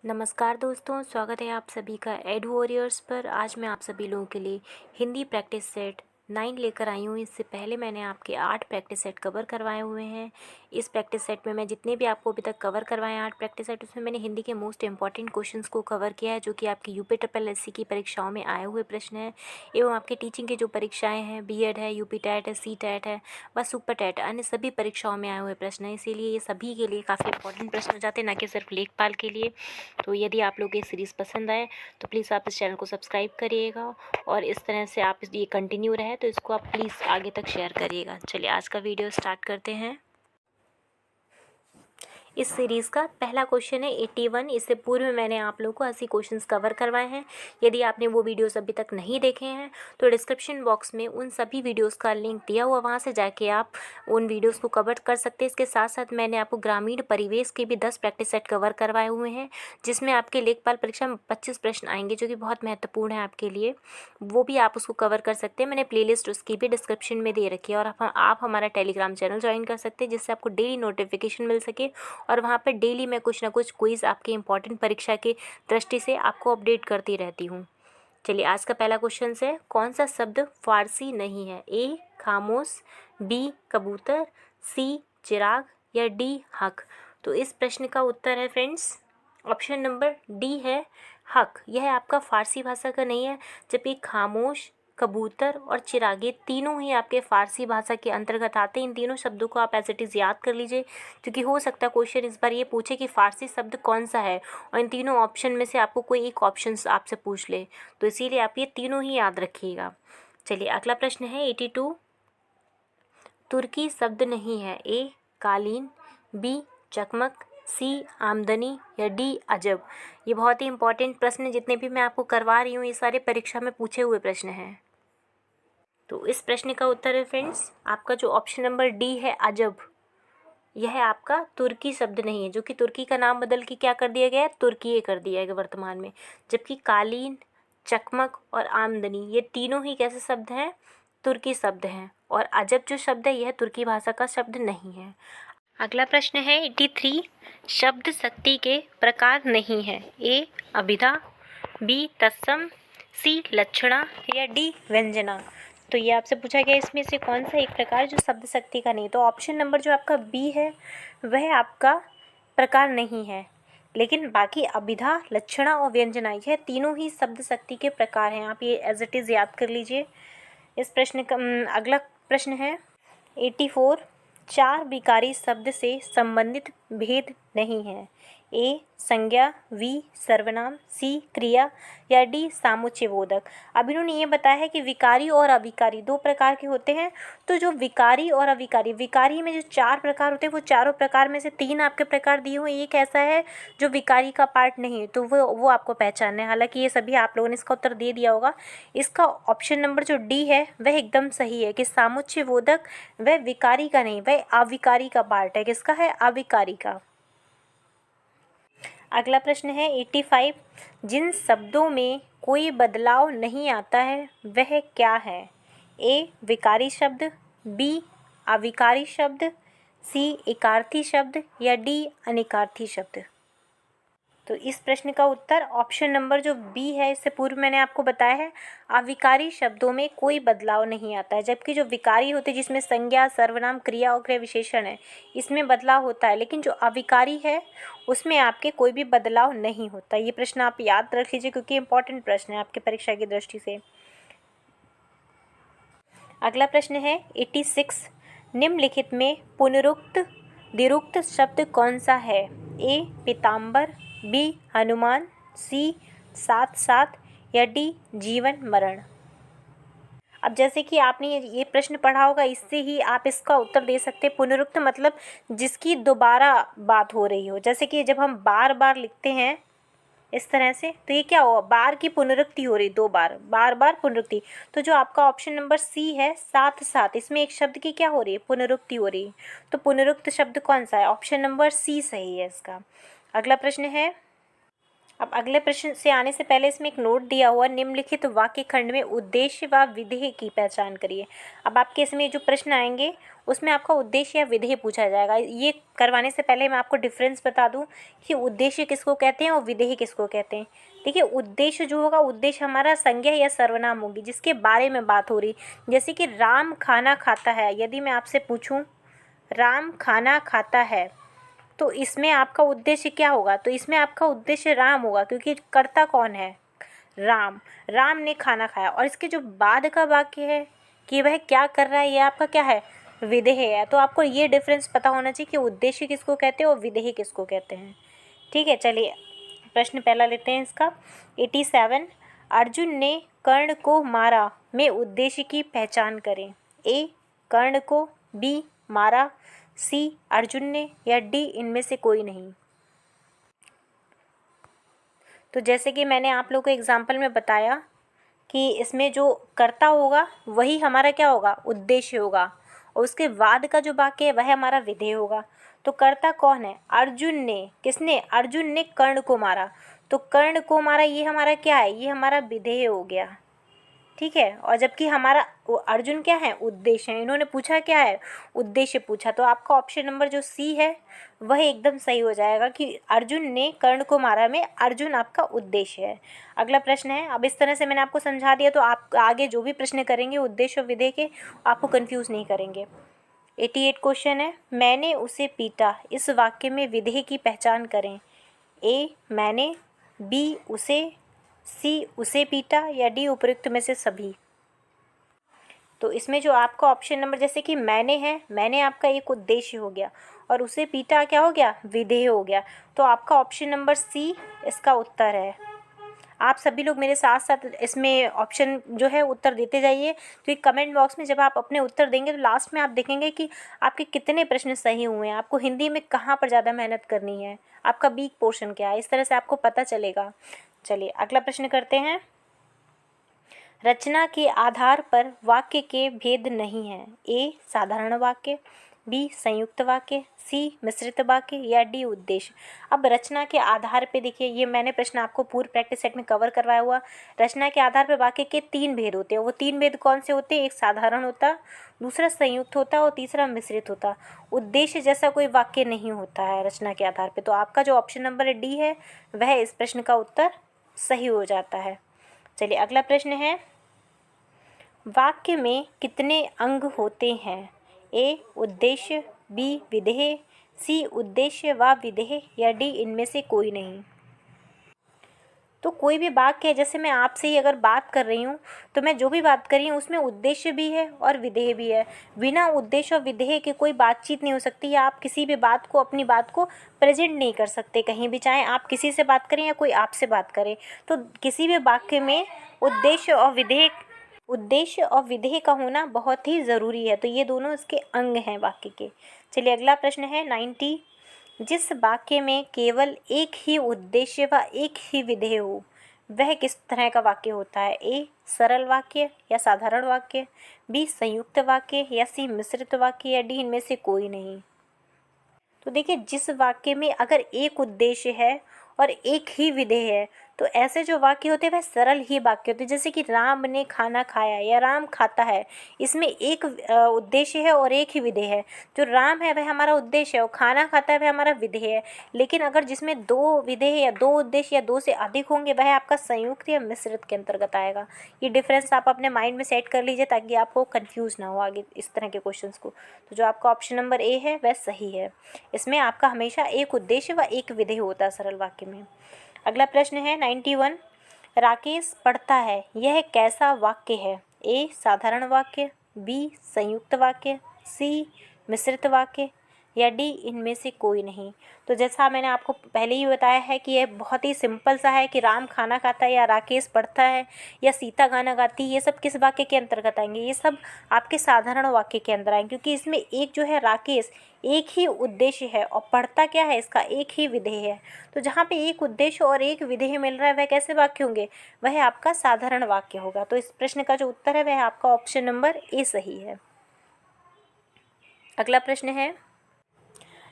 नमस्कार दोस्तों, स्वागत है आप सभी का एड वॉरियर्स पर। आज मैं आप सभी लोगों के लिए हिंदी प्रैक्टिस सेट 9 लेकर आई हूँ। इससे पहले मैंने आपके 8 प्रैक्टिस सेट कवर करवाए हुए हैं। इस प्रैक्टिस सेट में मैं जितने भी आपको अभी तक कवर करवाए हैं 8 प्रैक्टिस सेट, उसमें मैंने हिंदी के मोस्ट इंपॉर्टेंट क्वेश्चंस को कवर किया है, जो कि आपकी यूपी ट्रिपल एससी की परीक्षाओं में आए हुए प्रश्न हैं। एवं आपके टीचिंग की जो परीक्षाएँ हैं, बीएड है, यूपी टेट है, सी टेट है, व सुपर टेट, अन्य सभी परीक्षाओं में आए हुए प्रश्न हैं। इसीलिए ये सभी के लिए काफ़ी इंपॉर्टेंट प्रश्न हो जाते हैं, ना कि सिर्फ लेखपाल के लिए। तो यदि आप लोग ये सीरीज़ पसंद आए तो प्लीज़ आप इस चैनल को सब्सक्राइब करिएगा, और इस तरह से आप ये कंटिन्यू रहे तो इसको आप प्लीज़ आगे तक शेयर करिएगा। चलिए आज का वीडियो स्टार्ट करते हैं। इस सीरीज़ का पहला क्वेश्चन है 81। इससे पूर्व में मैंने आप लोगों को 80 क्वेश्चंस कवर करवाए हैं। यदि आपने वो वीडियोस अभी तक नहीं देखे हैं तो डिस्क्रिप्शन बॉक्स में उन सभी वीडियोस का लिंक दिया हुआ, वहाँ से जाके आप उन वीडियोस को कवर कर सकते हैं। इसके साथ साथ मैंने आपको ग्रामीण परिवेश के भी 10 प्रैक्टिस सेट कवर करवाए हुए हैं, जिसमें आपके लेखपाल परीक्षा में 25 प्रश्न आएंगे, जो कि बहुत महत्वपूर्ण है आपके लिए। वो भी आप उसको कवर कर सकते हैं। मैंने प्लेलिस्ट उसकी भी डिस्क्रिप्शन में दे रखी है, और आप हमारा टेलीग्राम चैनल ज्वाइन कर सकते हैं, जिससे आपको डेली नोटिफिकेशन मिल सके, और वहाँ पे डेली मैं कुछ ना कुछ क्विज़ आपके इम्पॉर्टेंट परीक्षा की दृष्टि से आपको अपडेट करती रहती हूँ। चलिए आज का पहला क्वेश्चन है, कौन सा शब्द फारसी नहीं है? ए खामोश, बी कबूतर, सी चिराग, या डी हक? तो इस प्रश्न का उत्तर है फ्रेंड्स ऑप्शन नंबर डी है, हक। यह आपका फारसी भाषा का नहीं है, जबकि खामोश, कबूतर और चिराग ये तीनों ही आपके फ़ारसी भाषा के अंतर्गत आते हैं। इन तीनों शब्दों को आप एज इट इज़ याद कर लीजिए, क्योंकि हो सकता है क्वेश्चन इस बार ये पूछे कि फ़ारसी शब्द कौन सा है, और इन तीनों ऑप्शन में से आपको कोई एक ऑप्शन आपसे पूछ ले, तो इसीलिए आप ये तीनों ही याद रखिएगा। चलिए अगला प्रश्न है 82। तुर्की शब्द नहीं है? ए कालीन, बी चकमक, सी आमदनी, या डी अजब? ये बहुत ही इंपॉर्टेंट प्रश्न है। जितने भी मैं आपको करवा रही हूँ ये सारे परीक्षा में पूछे हुए प्रश्न हैं। तो इस प्रश्न का उत्तर है फ्रेंड्स आपका जो ऑप्शन नंबर डी है, अजब। यह आपका तुर्की शब्द नहीं है, जो कि तुर्की का नाम बदल के क्या कर दिया गया है, तुर्की कर दिया गया वर्तमान में। जबकि कालीन, चकमक और आमदनी ये तीनों ही कैसे शब्द हैं, तुर्की शब्द हैं, और अजब जो शब्द है यह तुर्की भाषा का शब्द नहीं है। अगला प्रश्न है 83। शब्द शक्ति के प्रकार नहीं है? ए अभिधा, बी तत्सम, सी लक्षणा, या डी व्यंजना? तो ये आपसे पूछा गया इसमें से कौन सा एक प्रकार जो शब्द शक्ति का नहीं? तो ऑप्शन नंबर जो आपका बी है वह आपका प्रकार नहीं है, लेकिन बाकी अभिधा, लक्षणा और व्यंजना यह तीनों ही शब्द शक्ति के प्रकार हैं। आप ये एज इट इज़ याद कर लीजिए। इस प्रश्न का अगला प्रश्न है 84। चार विकारी शब्द से संबंधित भेद नहीं है? ए संज्ञा, बी सर्वनाम, सी क्रिया, या डी सामुच्चयबोधक? अब इन्होंने ये बताया है कि विकारी और अविकारी दो प्रकार के होते हैं। तो जो विकारी और अविकारी, विकारी में जो चार प्रकार होते हैं वो चारों प्रकार में से तीन आपके प्रकार दिए हुए, एक ऐसा है जो विकारी का पार्ट नहीं है, तो वो आपको पहचानना है। हालांकि ये सभी आप लोगों ने इसका उत्तर दे दिया होगा। इसका ऑप्शन नंबर जो डी है वह एकदम सही है कि सामुच्चयबोधक वह विकारी का नहीं, वह अविकारी का पार्ट है। किसका है? अविकारी का। अगला प्रश्न है 85। जिन शब्दों में कोई बदलाव नहीं आता है वह क्या है? ए विकारी शब्द, बी अविकारी शब्द, सी एकार्थी शब्द, या डी अनिकार्थी शब्द? तो इस प्रश्न का उत्तर ऑप्शन नंबर जो बी है, इससे पूर्व मैंने आपको बताया है अविकारी शब्दों में कोई बदलाव नहीं आता है, जबकि जो विकारी होते हैं जिसमें संज्ञा, सर्वनाम, क्रिया और क्रिया विशेषण है इसमें बदलाव होता है, लेकिन जो अविकारी है उसमें आपके कोई भी बदलाव नहीं होता। ये प्रश्न आप याद रख लीजिए, क्योंकि इंपॉर्टेंट प्रश्न है आपके परीक्षा की दृष्टि से। अगला प्रश्न है 86। निम्नलिखित में पुनरुक्त द्विरुक्त शब्द कौन सा है? ए पीताम्बर, बी हनुमान, सी साथ साथ, या डी जीवन मरण? अब जैसे कि आपने ये प्रश्न पढ़ा होगा, इससे ही आप इसका उत्तर दे सकते हैं। पुनरुक्त मतलब जिसकी दोबारा बात हो रही हो, जैसे कि जब हम बार बार लिखते हैं इस तरह से, तो ये क्या हुआ, बार की पुनरुक्ति हो रही, दो बार, बार बार पुनरुक्ति। तो जो आपका ऑप्शन नंबर सी है साथ साथ, इसमें एक शब्द की क्या हो रही है, पुनरुक्ति हो रही है। तो पुनरुक्त शब्द कौन सा है? ऑप्शन नंबर सी सही है इसका। अगला प्रश्न है अब अगले प्रश्न से आने से पहले इसमें एक नोट दिया हुआ, निम्नलिखित वाक्य खंड में उद्देश्य व विधेय की पहचान करिए। अब आपके इसमें जो प्रश्न आएंगे उसमें आपका उद्देश्य या विधेय पूछा जाएगा। ये करवाने से पहले मैं आपको डिफरेंस बता दूं कि उद्देश्य किसको कहते हैं और विधेय किसको कहते हैं। देखिए, उद्देश्य जो होगा, उद्देश्य हमारा संज्ञा या सर्वनाम होगी जिसके बारे में बात हो रही। जैसे कि राम खाना खाता है, यदि मैं आपसे पूछूं राम खाना खाता है, तो इसमें आपका उद्देश्य क्या होगा? तो इसमें आपका उद्देश्य राम होगा, क्योंकि कर्ता कौन है? राम। राम ने खाना खाया। और इसके जो बाद का वाक्य है कि वह क्या कर रहा है, ये आपका क्या है? विधेय है। तो आपको ये डिफरेंस पता होना चाहिए कि उद्देश्य किसको कहते हैं और विधेय किसको कहते हैं। ठीक है, चलिए प्रश्न पहला लेते हैं इसका। 87, अर्जुन ने कर्ण को मारा में उद्देश्य की पहचान करें। ए, कर्ण को, बी, मारा, सी, अर्जुन ने, या डी, इनमें से कोई नहीं। तो जैसे कि मैंने आप लोगों को एग्जाम्पल में बताया कि इसमें जो कर्ता होगा वही हमारा क्या होगा? उद्देश्य होगा। और उसके बाद का जो वाक्य है वह हमारा विधेय होगा। तो कर्ता कौन है? अर्जुन ने। किसने? अर्जुन ने कर्ण को मारा। तो कर्ण को मारा, ये हमारा क्या है? ये हमारा विधेय हो गया। ठीक है। और जबकि हमारा अर्जुन क्या है? उद्देश्य है। इन्होंने पूछा क्या है? उद्देश्य पूछा। तो आपका ऑप्शन नंबर जो सी है वह एकदम सही हो जाएगा कि अर्जुन ने कर्ण को मारा में अर्जुन आपका उद्देश्य है। अगला प्रश्न है। अब इस तरह से मैंने आपको समझा दिया, तो आप आगे जो भी प्रश्न करेंगे उद्देश्य और विधेय के, आपको कन्फ्यूज़ नहीं करेंगे। 88 क्वेश्चन है, मैंने उसे पीटा, इस वाक्य में विधेय की पहचान करें। ए, मैंने, बी, उसे, सी, उसे पीटा, या डी, उपयुक्त में से सभी। तो इसमें जो आपका ऑप्शन नंबर, जैसे कि मैंने है, मैंने आपका एक उद्देश्य हो गया और उसे पीटा क्या हो गया? विधेय हो गया। तो आपका ऑप्शन नंबर सी इसका उत्तर है। आप सभी लोग मेरे साथ साथ इसमें ऑप्शन जो है उत्तर देते जाइए, क्योंकि कमेंट बॉक्स में जब आप अपने उत्तर देंगे तो लास्ट में आप देखेंगे कि आपके कितने प्रश्न सही हुए हैं, आपको हिंदी में कहाँ पर ज़्यादा मेहनत करनी है, आपका वीक पोर्शन क्या है, इस तरह से आपको पता चलेगा। चलिए अगला प्रश्न करते हैं। रचना के आधार पर वाक्य के भेद नहीं हैं। ए, साधारण वाक्य, बी, संयुक्त वाक्य, सी, मिश्रित वाक्य, या डी, उद्देश्य। अब रचना के आधार पे देखिए, ये मैंने प्रश्न आपको पूर्व प्रैक्टिस सेट में कवर करवाया हुआ। रचना के आधार पर वाक्य के 3 भेद होते हैं। वो 3 भेद कौन से होते हैं? एक साधारण होता, दूसरा संयुक्त होता और तीसरा मिश्रित होता। उद्देश्य जैसा कोई वाक्य नहीं होता है रचना के आधार पर। तो आपका जो ऑप्शन नंबर डी है वह इस प्रश्न का उत्तर सही हो जाता है। चलिए अगला प्रश्न है, वाक्य में कितने अंग होते हैं? ए, उद्देश्य, बी, विधेय, सी, उद्देश्य व विधेय, या डी, इनमें से कोई नहीं। तो कोई भी वाक्य है, जैसे मैं आपसे ही अगर बात कर रही हूँ तो मैं जो भी बात कर रही हूँ उसमें उद्देश्य भी है और विधेय भी है। बिना उद्देश्य और विधेय के कोई बातचीत नहीं हो सकती, या आप किसी भी बात को, अपनी बात को प्रेजेंट नहीं कर सकते कहीं भी, चाहे आप किसी से बात करें या कोई आपसे बात करे। तो किसी भी वाक्य में उद्देश्य और विधेय का होना बहुत ही ज़रूरी है। तो ये दोनों इसके अंग हैं वाक्य के। चलिए अगला प्रश्न है 90, जिस वाक्य में केवल एक ही उद्देश्य व एक ही विधेय हो वह किस तरह का वाक्य होता है? ए, सरल वाक्य या साधारण वाक्य, बी, संयुक्त वाक्य, या सी, मिश्रित वाक्य, या डी, इनमें से कोई नहीं। तो देखिए, जिस वाक्य में अगर एक उद्देश्य है और एक ही विधेय है तो ऐसे जो वाक्य होते हैं वह सरल ही वाक्य होते हैं। जैसे कि राम ने खाना खाया या राम खाता है, इसमें एक उद्देश्य है और एक ही विधेय है। जो राम है वह हमारा उद्देश्य है और खाना खाता है वह हमारा विधेय है। लेकिन अगर जिसमें 2 विधेय या 2 उद्देश्य या 2 से अधिक होंगे वह आपका संयुक्त या मिश्रित के अंतर्गत आएगा। ये डिफरेंस आप अपने माइंड में सेट कर लीजिए ताकि आपको कन्फ्यूज़ ना हो आगे इस तरह के क्वेश्चन को। तो जो आपका ऑप्शन नंबर ए है वह सही है। इसमें आपका हमेशा एक उद्देश्य व एक विधेय होता है सरल वाक्य में। अगला प्रश्न है 91, राकेश पढ़ता है, यह कैसा वाक्य है? ए, साधारण वाक्य, बी, संयुक्त वाक्य, सी, मिश्रित वाक्य, या डी, इनमें से कोई नहीं। तो जैसा मैंने आपको पहले ही बताया है कि यह बहुत ही सिंपल सा है कि राम खाना खाता है या राकेश पढ़ता है या सीता गाना गाती है, ये सब किस वाक्य के अंतर्गत आएंगे? ये सब आपके साधारण वाक्य के अंदर आएंगे, क्योंकि इसमें एक जो है राकेश एक ही उद्देश्य है और पढ़ता क्या है? इसका एक ही विधेय है। तो जहाँ पे एक उद्देश्य और एक विधेय मिल रहा है वह कैसे वाक्य होंगे? वह आपका साधारण वाक्य होगा। तो इस प्रश्न का जो उत्तर है वह आपका ऑप्शन नंबर ए सही है। अगला प्रश्न है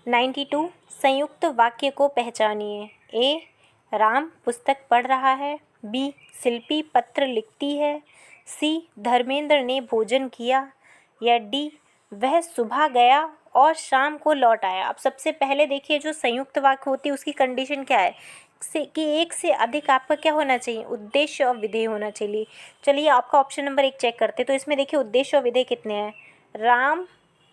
92, संयुक्त वाक्य को पहचानिए। ए, राम पुस्तक पढ़ रहा है, बी शिल्पी पत्र लिखती है, सी धर्मेंद्र ने भोजन किया, या डी वह सुबह गया और शाम को लौट आया। अब सबसे पहले देखिए, जो संयुक्त वाक्य होती है उसकी कंडीशन क्या है कि एक से अधिक आपका क्या होना चाहिए, उद्देश्य और विधेय होना चाहिए। चलिए आपका ऑप्शन नंबर 1 चेक करते हैं। तो इसमें देखिए उद्देश्य और विधेय कितने हैं। राम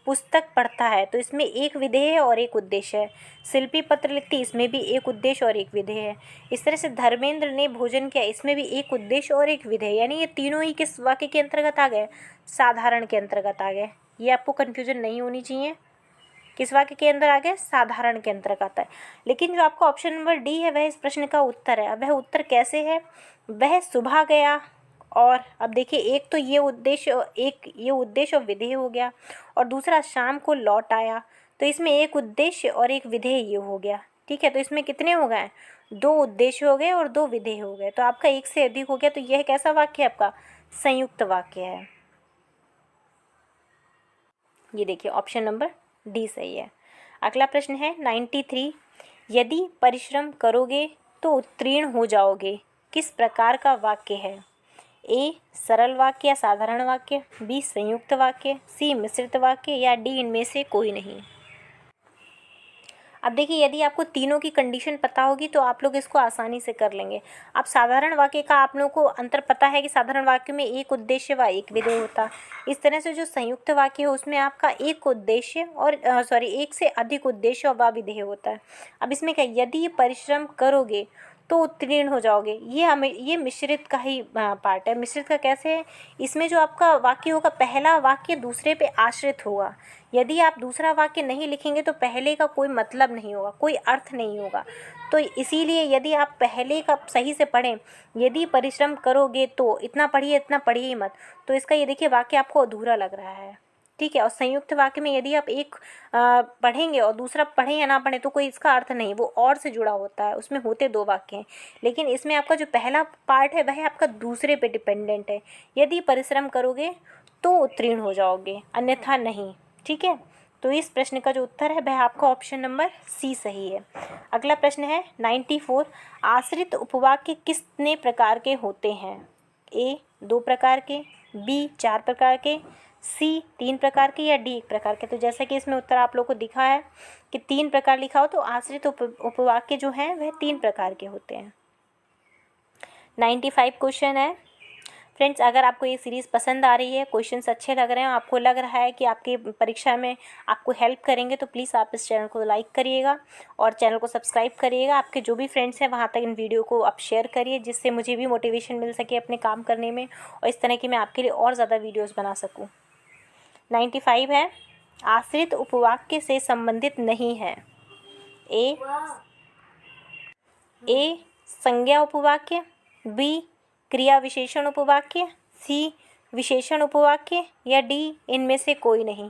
पुस्तक पढ़ता है तो इसमें एक विधेय है और एक उद्देश्य है। शिल्पी पत्र लिखती, इसमें भी एक उद्देश्य और एक विधेय है। इस तरह से धर्मेंद्र ने भोजन किया, इसमें भी एक उद्देश्य और एक विधेय, यानी ये तीनों ही किस वाक्य के अंतर्गत आ गए, साधारण के अंतर्गत आ गए। ये आपको कन्फ्यूजन नहीं होनी चाहिए, किस वाक्य के अंदर आ गए, साधारण के अंतर्गत आता है। लेकिन जो आपका ऑप्शन नंबर डी है वह इस प्रश्न का उत्तर है। अब वह उत्तर कैसे है, वह सुबह गया, और अब देखिए एक तो ये उद्देश्य, एक ये उद्देश्य और विधेय हो गया, और दूसरा शाम को लौट आया, तो इसमें एक उद्देश्य और एक विधेय ये हो गया। ठीक है, तो इसमें कितने हो गए, 2 उद्देश्य हो गए और 2 विधेय हो गए। तो आपका एक से अधिक हो गया, तो यह कैसा वाक्य है, आपका संयुक्त वाक्य है। ये देखिए ऑप्शन नंबर डी सही है। अगला प्रश्न है 93, यदि परिश्रम करोगे तो उत्तीर्ण हो जाओगे, किस प्रकार का वाक्य है। ए सरल वाक्य या साधारण वाक्य, बी संयुक्त वाक्य, सी मिश्रित वाक्य, या डी इनमें से कोई नहीं। अब देखिए यदि आपको तीनों की कंडीशन पता होगी तो आप लोग इसको आसानी से कर लेंगे। अब साधारण वाक्य का आप लोगों को अंतर पता है कि साधारण वाक्य में एक उद्देश्य व एक विधेय होता। इस तरह से जो संयुक्त वाक्य है उसमें आपका एक उद्देश्य और एक से अधिक उद्देश्य व विधेय होता है। अब इसमें क्या, यदि परिश्रम करोगे तो उत्तीर्ण हो जाओगे, ये मिश्रित का ही पार्ट है। मिश्रित का कैसे है, इसमें जो आपका वाक्य होगा पहला वाक्य दूसरे पे आश्रित होगा। यदि आप दूसरा वाक्य नहीं लिखेंगे तो पहले का कोई मतलब नहीं होगा, कोई अर्थ नहीं होगा। तो इसीलिए यदि आप पहले का सही से पढ़ें, यदि परिश्रम करोगे तो इतना पढ़िए ही मत, तो इसका ये देखिए वाक्य आपको अधूरा लग रहा है। ठीक है, और संयुक्त वाक्य में यदि आप एक पढ़ेंगे और दूसरा पढ़ें या ना पढ़ें तो कोई इसका अर्थ नहीं, वो और से जुड़ा होता है, उसमें होते 2 वाक्य हैं। लेकिन इसमें आपका जो पहला पार्ट है वह आपका दूसरे पे डिपेंडेंट है। यदि परिश्रम करोगे तो उत्तीर्ण हो जाओगे, अन्यथा नहीं। ठीक है, तो इस प्रश्न का जो उत्तर है वह आपका ऑप्शन नंबर सी सही है। अगला प्रश्न है 94, आश्रित उपवाक्य कितने प्रकार के होते हैं। ए 2 प्रकार के, बी 4 प्रकार के, सी 3 प्रकार के, या डी 1 प्रकार के। तो जैसा कि इसमें उत्तर आप लोग को दिखा है कि 3 प्रकार लिखा हो, तो आश्रित उपवाक्य जो हैं वह 3 प्रकार के होते हैं। 95 क्वेश्चन है। फ्रेंड्स, अगर आपको ये सीरीज़ पसंद आ रही है, क्वेश्चंस अच्छे लग रहे हैं, आपको लग रहा है कि आपकी परीक्षा में आपको हेल्प करेंगे, तो प्लीज़ आप इस चैनल को लाइक करिएगा और चैनल को सब्सक्राइब करिएगा। आपके जो भी फ्रेंड्स हैं वहाँ तक इन वीडियो को आप शेयर करिए, जिससे मुझे भी मोटिवेशन मिल सके अपने काम करने में, और इस तरह की मैं आपके लिए और ज़्यादा वीडियोज़ बना सकूँ। 95 है, आश्रित उपवाक्य से संबंधित नहीं है। ए संज्ञा उपवाक्य, बी क्रिया विशेषण उपवाक्य, सी विशेषण उपवाक्य, या डी इनमें से कोई नहीं।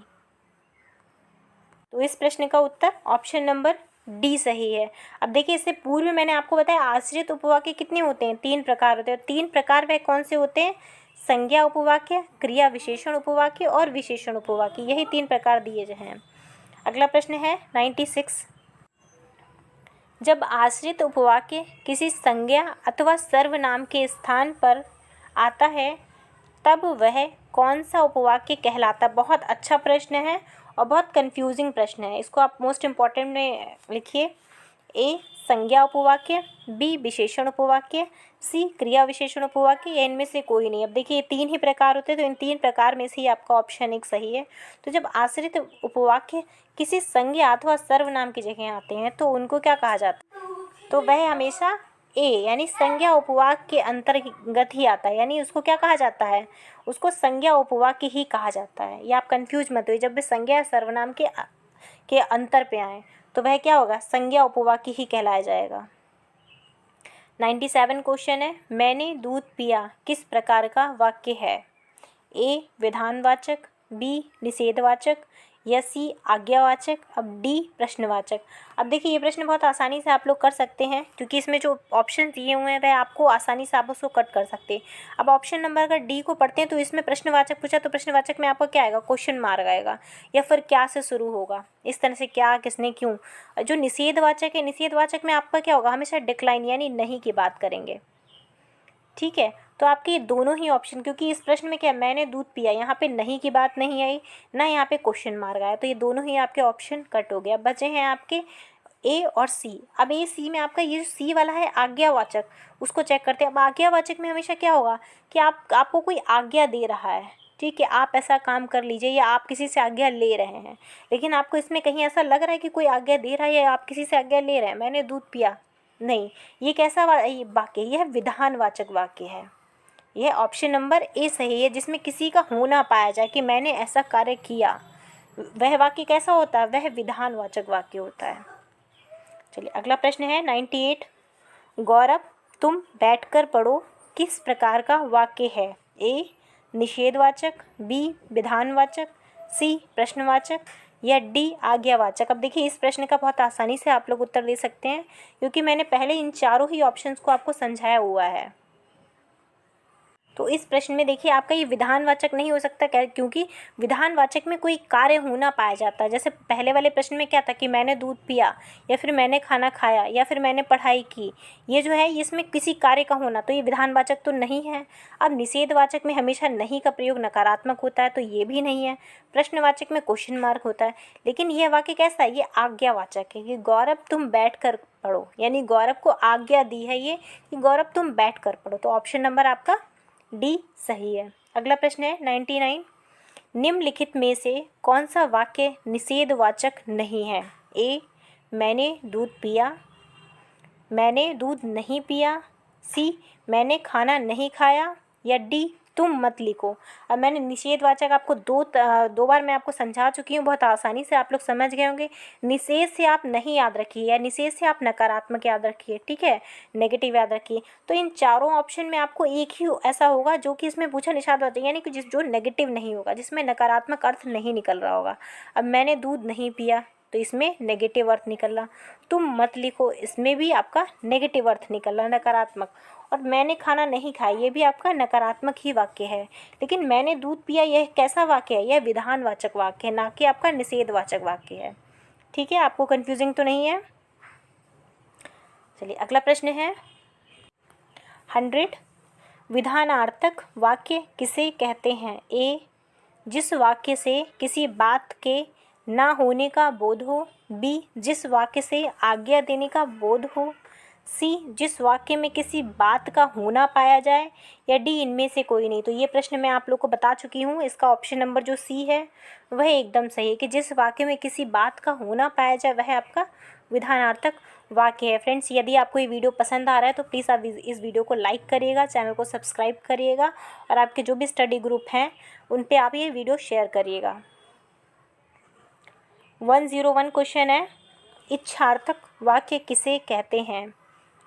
तो इस प्रश्न का उत्तर ऑप्शन नंबर डी सही है। अब देखिए इससे पूर्व मैंने आपको बताया आश्रित उपवाक्य कितने होते हैं, 3 प्रकार होते हैं। 3 प्रकार वह कौन से होते हैं, संज्ञा उपवाक्य, क्रिया विशेषण उपवाक्य और विशेषण उपवाक्य, यही 3 प्रकार दिए गए हैं। अगला प्रश्न है 96, जब आश्रित उपवाक्य किसी संज्ञा अथवा सर्वनाम के स्थान पर आता है तब वह कौन सा उपवाक्य कहलाता। बहुत अच्छा प्रश्न है और बहुत कंफ्यूजिंग प्रश्न है, इसको आप मोस्ट इम्पॉर्टेंट में लिखिए। ए संज्ञा उपवाक्य, बी विशेषण उपवाक्य, सी क्रिया विशेषण उपवाक्य, या इनमें से कोई नहीं। अब देखिए ये 3 ही प्रकार होते हैं, तो इन 3 प्रकार में से ही आपका ऑप्शन 1 सही है। तो जब आश्रित उपवाक्य किसी संज्ञा अथवा सर्वनाम की जगह आते हैं तो उनको क्या कहा जाता है, तो वह हमेशा ए यानी संज्ञा उपवाक्य के अंतर्गत ही आता है, यानी उसको क्या कहा जाता है, उसको संज्ञा उपवाक्य ही कहा जाता है। ये आप कंफ्यूज मत होइए, जब भी संज्ञा या सर्वनाम के अंतर पे आए तो वह क्या होगा, संज्ञा उपवाक्य ही कहलाया जाएगा। 97 क्वेश्चन है, मैंने दूध पिया किस प्रकार का वाक्य है। ए विधानवाचक, बी निषेधवाचक, या सी आज्ञावाचक, अब डी प्रश्नवाचक। अब देखिए ये प्रश्न बहुत आसानी से आप लोग कर सकते हैं क्योंकि इसमें जो ऑप्शन दिए हुए हैं वह आपको आसानी से आप उसको कट कर सकते हैं। अब ऑप्शन नंबर अगर डी को पढ़ते हैं तो इसमें प्रश्नवाचक पूछा तो प्रश्नवाचक में आपका क्या आएगा, क्वेश्चन मार्क आएगा या फिर क्या से शुरू होगा, इस तरह से क्या, किसने, क्यों। जो निषेधवाचक है, निषेधवाचक में आपका क्या होगा, हमेशा डिक्लाइन यानी नहीं की बात करेंगे। ठीक है, तो आपके दोनों ही ऑप्शन, क्योंकि इस प्रश्न में क्या, मैंने दूध पिया, यहाँ पे नहीं की बात नहीं आई ना, यहाँ पे क्वेश्चन मार्क आया, तो ये दोनों ही आपके ऑप्शन कट हो गया। बचे हैं आपके ए और सी। अब ए सी में आपका ये जो सी वाला है आज्ञावाचक, उसको चेक करते हैं। अब आज्ञावाचक में हमेशा क्या होगा कि आपको कोई आज्ञा दे रहा है, ठीक है, आप ऐसा काम कर लीजिए, या आप किसी से आज्ञा ले रहे हैं, लेकिन आपको इसमें कहीं ऐसा लग रहा है कि कोई आज्ञा दे रहा है या आप किसी से आज्ञा ले रहे हैं, मैंने दूध पिया, नहीं, ये कैसा वाक्य, यह विधानवाचक वाक्य है। यह ऑप्शन नंबर ए सही है, जिसमें किसी का होना पाया जाए कि मैंने ऐसा कार्य किया, वह वाक्य कैसा होता है, वह विधानवाचक वाक्य होता है। चलिए अगला प्रश्न है 98। गौरव तुम बैठकर पढ़ो किस प्रकार का वाक्य है, ए निषेधवाचक, बी विधानवाचक, सी प्रश्नवाचक या डी आज्ञावाचक। अब देखिए इस प्रश्न का बहुत आसानी से आप लोग उत्तर दे सकते हैं क्योंकि मैंने पहले इन चारों ही ऑप्शंस को आपको समझाया हुआ है। तो इस प्रश्न में देखिए आपका ये विधानवाचक नहीं हो सकता, क्योंकि विधानवाचक में कोई कार्य होना पाया जाता है। जैसे पहले वाले प्रश्न में क्या था कि मैंने दूध पिया, या फिर मैंने खाना खाया, या फिर मैंने पढ़ाई की, ये जो है इसमें किसी कार्य का होना, तो ये विधानवाचक तो नहीं है। अब निषेधवाचक में हमेशा नहीं का प्रयोग नकारात्मक होता है, तो ये भी नहीं है। प्रश्नवाचक में क्वेश्चन मार्क होता है, लेकिन यह वाक्य कैसा है, ये आज्ञावाचक है कि गौरव तुम बैठ कर पढ़ो, यानी गौरव को आज्ञा दी है ये कि गौरव तुम बैठ कर पढ़ो। तो ऑप्शन नंबर आपका डी सही है। अगला प्रश्न है 99। निम्नलिखित में से कौन सा वाक्य निषेधवाचक नहीं है, ए मैंने दूध पिया, मैंने दूध नहीं पिया, सी मैंने खाना नहीं खाया या डी तुम मत लिखो। अब मैंने निषेधवाचक आपको दो बार मैं आपको समझा चुकी हूँ, बहुत आसानी से आप लोग समझ गए होंगे। निषेध से आप नहीं याद रखिए या निषेध से आप नकारात्मक याद रखिए, ठीक है, नेगेटिव याद रखिए। तो इन चारों ऑप्शन में आपको एक ही ऐसा होगा जो कि इसमें पूछा निषेधवाचक, यानी कि जो नेगेटिव नहीं होगा, जिसमें नकारात्मक अर्थ नहीं निकल रहा होगा। अब मैंने दूध नहीं पिया तो इसमें नेगेटिव अर्थ निकला, तुम मत लिखो इसमें भी आपका नेगेटिव अर्थ निकला, नकारात्मक, और मैंने खाना नहीं खाया ये भी आपका नकारात्मक ही वाक्य है। लेकिन मैंने दूध पिया यह कैसा वाक्य है, यह विधानवाचक वाक्य है, ना कि आपका निषेधवाचक वाक्य है। ठीक है, आपको कंफ्यूजिंग तो नहीं है। चलिए अगला प्रश्न है 100। विधानार्थक वाक्य किसे कहते हैं, ए जिस वाक्य से किसी बात के ना होने का बोध हो, बी जिस वाक्य से आज्ञा देने का बोध हो, सी जिस वाक्य में किसी बात का होना पाया जाए, या डी इनमें से कोई नहीं। तो ये प्रश्न मैं आप लोग को बता चुकी हूँ, इसका ऑप्शन नंबर जो सी है वह एकदम सही है कि जिस वाक्य में किसी बात का होना पाया जाए वह आपका विधानार्थक वाक्य है। फ्रेंड्स, यदि आपको ये वीडियो पसंद आ रहा है तो प्लीज़ आप इस वीडियो को लाइक करिएगा, चैनल को सब्सक्राइब करिएगा, और आपके जो भी स्टडी ग्रुप हैं उन पे आप ये वीडियो शेयर करिएगा। 101 क्वेश्चन है, इच्छार्थक वाक्य किसे कहते हैं,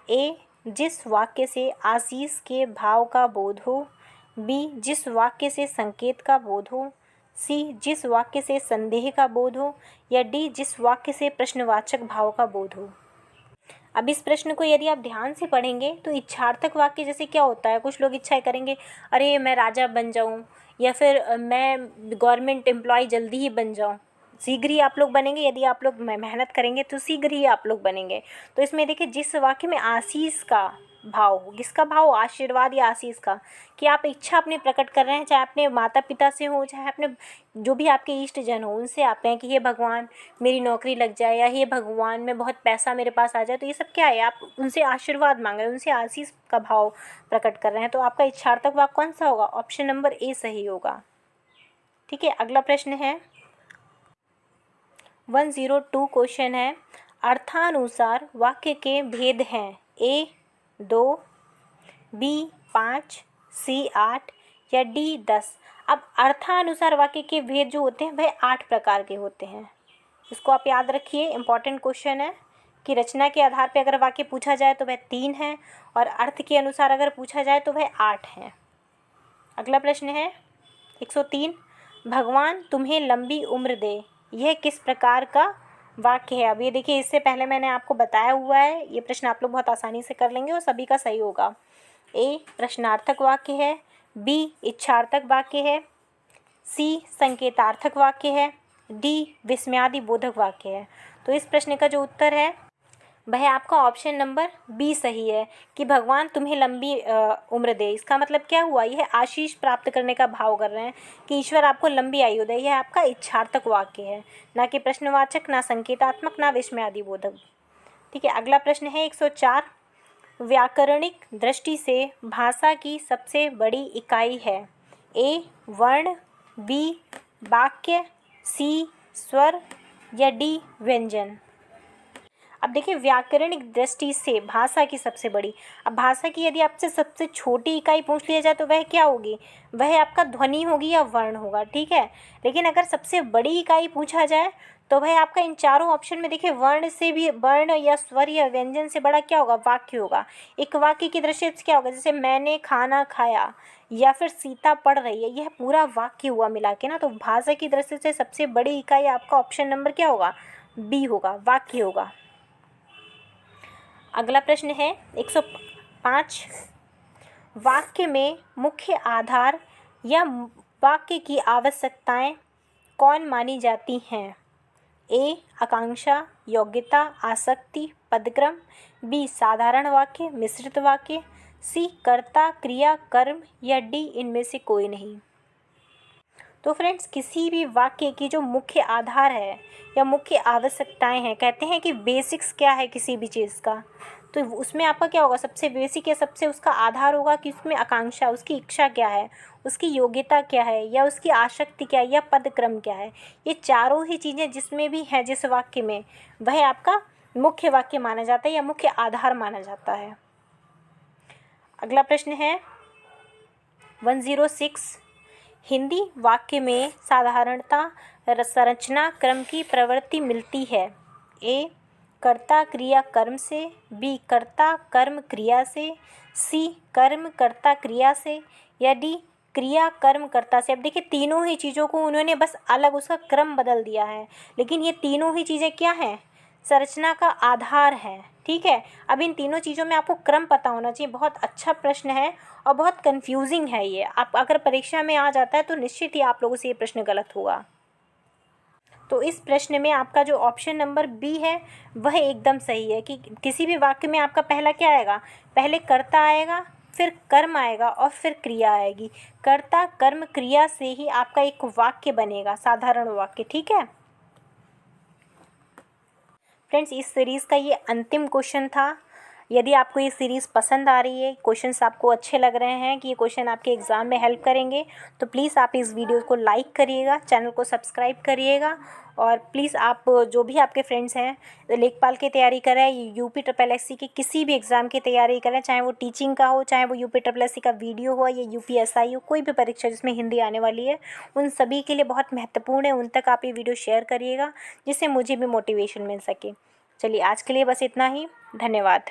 ए जिस वाक्य से आशीष के भाव का बोध हो, बी जिस वाक्य से संकेत का बोध हो, सी जिस वाक्य से संदेह का बोध हो, या डी जिस वाक्य से प्रश्नवाचक भाव का बोध हो। अब इस प्रश्न को यदि आप ध्यान से पढ़ेंगे तो इच्छार्थक वाक्य जैसे क्या होता है, कुछ लोग इच्छाएं करेंगे, अरे मैं राजा बन जाऊं, या फिर मैं गवर्नमेंट एम्प्लॉय जल्दी ही बन जाऊं। शीघ्र ही आप लोग बनेंगे, यदि आप लोग मेहनत करेंगे तो शीघ्र ही आप लोग बनेंगे। तो इसमें देखिए जिस वाक्य में आशीष का भाव हो, किसका भाव, आशीर्वाद या आशीष का, कि आप इच्छा अपनी प्रकट कर रहे हैं, चाहे अपने माता पिता से हो, चाहे अपने जो भी आपके इष्ट जन हो उनसे आप कहें कि हे भगवान मेरी नौकरी लग जाए, या हे भगवान मैं बहुत पैसा मेरे पास आ जाए, तो ये सब क्या है, आप उनसे आशीर्वाद मांग रहे हैं, उनसे आशीष का भाव प्रकट कर रहे हैं। तो आपका इच्छार्थक वाक्य कौन सा होगा, ऑप्शन नंबर ए सही होगा। ठीक है, अगला प्रश्न है 102 क्वेश्चन है, अर्थानुसार वाक्य के भेद हैं, ए 2, बी 5, सी 8 या डी 10। अब अर्थानुसार वाक्य के भेद जो होते हैं वह 8 प्रकार के होते हैं। इसको आप याद रखिए, इंपॉर्टेंट क्वेश्चन है कि रचना के आधार पर अगर वाक्य पूछा जाए तो वह 3 है, और अर्थ के अनुसार अगर पूछा जाए तो वह 8 है। अगला प्रश्न है 103, भगवान तुम्हें लंबी उम्र दे यह किस प्रकार का वाक्य है। अब ये देखिए, इससे पहले मैंने आपको बताया हुआ है, ये प्रश्न आप लोग बहुत आसानी से कर लेंगे और सभी का सही होगा। ए प्रश्नार्थक वाक्य है, बी इच्छार्थक वाक्य है, सी संकेतार्थक वाक्य है, डी विस्मयादि बोधक वाक्य है। तो इस प्रश्न का जो उत्तर है वह आपका ऑप्शन नंबर बी सही है कि भगवान तुम्हें लंबी उम्र दे। इसका मतलब क्या हुआ, यह आशीष प्राप्त करने का भाव कर रहे हैं कि ईश्वर आपको लंबी आयु दे। यह आपका इच्छार्थक वाक्य है, ना कि प्रश्नवाचक, ना संकेतात्मक, ना विस्मयादि बोधक। ठीक है, अगला प्रश्न है 104। व्याकरणिक दृष्टि से भाषा की सबसे बड़ी इकाई है। ए वर्ण, बी वाक्य, सी स्वर या डी व्यंजन। अब देखिए, व्याकरणिक दृष्टि से भाषा की सबसे बड़ी, अब भाषा की यदि आपसे सबसे छोटी इकाई पूछ लिया जाए तो वह क्या होगी, वह आपका ध्वनि होगी या वर्ण होगा। ठीक है, लेकिन अगर सबसे बड़ी इकाई पूछा जाए तो वह आपका इन चारों ऑप्शन में देखिए वर्ण से भी, वर्ण या स्वर या व्यंजन से बड़ा क्या होगा, वाक्य होगा। एक वाक्य की दृष्टि से क्या होगा, जैसे मैंने खाना खाया या फिर सीता पढ़ रही है, यह पूरा वाक्य हुआ मिला के ना। तो भाषा की दृष्टि से सबसे बड़ी इकाई आपका ऑप्शन नंबर क्या होगा, बी होगा, वाक्य होगा। अगला प्रश्न है 105। वाक्य में मुख्य आधार या वाक्य की आवश्यकताएं कौन मानी जाती हैं। ए आकांक्षा, योग्यता, आसक्ति, पदक्रम, बी साधारण वाक्य, मिश्रित वाक्य, सी कर्ता, क्रिया, कर्म या डी इनमें से कोई नहीं। तो फ्रेंड्स, किसी भी वाक्य की जो मुख्य आधार है या मुख्य आवश्यकताएं हैं, कहते हैं कि बेसिक्स क्या है किसी भी चीज़ का, तो उसमें आपका क्या होगा, सबसे बेसिक या सबसे उसका आधार होगा कि उसमें आकांक्षा, उसकी इच्छा क्या है, उसकी योग्यता क्या है, या उसकी आसक्ति क्या है, या पदक्रम क्या है। ये चारों ही चीज़ें जिसमें भी हैं जिस वाक्य में, वह आपका मुख्य वाक्य माना जाता है या मुख्य आधार माना जाता है। अगला प्रश्न है 106। हिंदी वाक्य में साधारणता संरचना क्रम की प्रवृत्ति मिलती है। ए कर्ता क्रिया कर्म से, बी कर्ता कर्म क्रिया से, सी कर्म कर्ता क्रिया से या डी क्रिया कर्म कर्ता से। अब देखिए, तीनों ही चीज़ों को उन्होंने बस अलग उसका क्रम बदल दिया है, लेकिन ये तीनों ही चीज़ें क्या हैं, संरचना का आधार है। ठीक है, अब इन तीनों चीज़ों में आपको क्रम पता होना चाहिए। बहुत अच्छा प्रश्न है और बहुत कंफ्यूजिंग है ये। आप अगर परीक्षा में आ जाता है तो निश्चित ही आप लोगों से ये प्रश्न गलत होगा। तो इस प्रश्न में आपका जो ऑप्शन नंबर बी है वह एकदम सही है कि किसी भी वाक्य में आपका पहला क्या आएगा, पहले कर्ता आएगा, फिर कर्म आएगा और फिर क्रिया आएगी। कर्ता कर्म क्रिया से ही आपका एक वाक्य बनेगा, साधारण वाक्य। ठीक है फ्रेंड्स, इस सीरीज़ का ये अंतिम क्वेश्चन था। यदि आपको ये सीरीज़ पसंद आ रही है, क्वेश्चंस आपको अच्छे लग रहे हैं कि ये क्वेश्चन आपके एग्ज़ाम में हेल्प करेंगे, तो प्लीज़ आप इस वीडियो को लाइक करिएगा, चैनल को सब्सक्राइब करिएगा और प्लीज़ आप जो भी आपके फ्रेंड्स हैं लेखपाल की तैयारी कर रहे हैं, UPSSC की किसी भी एग्ज़ाम की तैयारी कर रहे हैं, चाहे वो टीचिंग का हो, चाहे वो UPSSC का वीडियो हो या UPSI हो, कोई भी परीक्षा जिसमें हिंदी आने वाली है, उन सभी के लिए बहुत महत्वपूर्ण है। उन तक आप ये वीडियो शेयर करिएगा जिससे मुझे भी मोटिवेशन मिल सके। चलिए, आज के लिए बस इतना ही। धन्यवाद।